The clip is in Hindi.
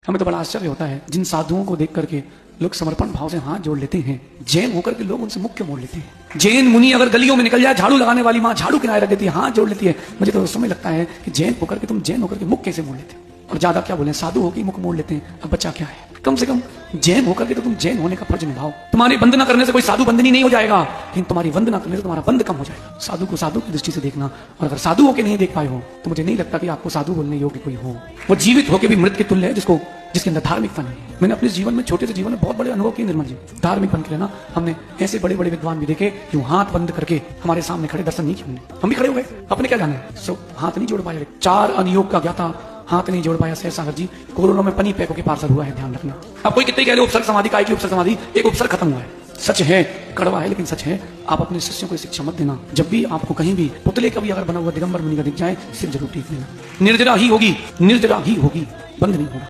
हमें तो बड़ा आश्चर्य होता है जिन साधुओं को देख करके लोग समर्पण भाव से हाथ जोड़ लेते हैं, जैन होकर के लोग उनसे मुख क्यों मोड़ लेते हैं। जैन मुनि अगर गलियों में निकल जाए, झाड़ू लगाने वाली माँ झाड़ू किनारे रख देती है, हाथ जोड़ लेती है। मुझे तो उस समय लगता है कि जैन होकर के तुम जैन होकर के मुख कैसे मोड़ लेते हो। और ज्यादा क्या बोले, साधु होकर मुख मोड़ लेते हैं, अब बच्चा क्या है। कम से कम जैन होकर के तो तुम जैन होने का फर्ज निभाओ। तुम्हारी वंदना करने से कोई साधु बंधनी नहीं हो जाएगा, लेकिन तुम्हारी वंदना करने से तुम्हारा बंध कम हो जाएगा। साधु को साधु की दृष्टि से देखना, और अगर साधु होकर नहीं देख पाए हो तो मुझे नहीं लगता कि आपको साधु बोलने योग्य कोई हो। वो जीवित होकर भी मृत के तुल्य है, जिसके अंदर धार्मिकता नहीं है। मैंने अपने जीवन में, छोटे से जीवन में बहुत बड़े अनुभव किए निर्मल जी। धार्मिक बन के रहना, हमने ऐसे बड़े बड़े विद्वान भी देखे जो हाथ बंद करके हमारे सामने खड़े दर्शन नहीं किए हमने, हम भी खड़े हो गए, अपने क्या जाने, सो हाथ नहीं जोड़ पाए। 4 अनियोग का ज्ञाता हाथ नहीं जोड़ पाया शेर सागर जी, कोरोना में पनी पैकों के पार्सल हुआ है, ध्यान रखना। अब कोई कितने कह लो उपसर्ग समाधि का, उपसर्ग समाधि, एक उपसर्ग खत्म हुआ है। सच है, कड़वा है लेकिन सच है। आप अपने शिष्यों को शिक्षा मत देना, जब भी आपको कहीं भी पुतले का भी अगर बना हुआ दिगंबर मुनि का दिख जाए, सिर्फ जरूर टीक लेना। निर्जरा ही होगी, निर्जरा ही होगी, बंद नहीं होगा।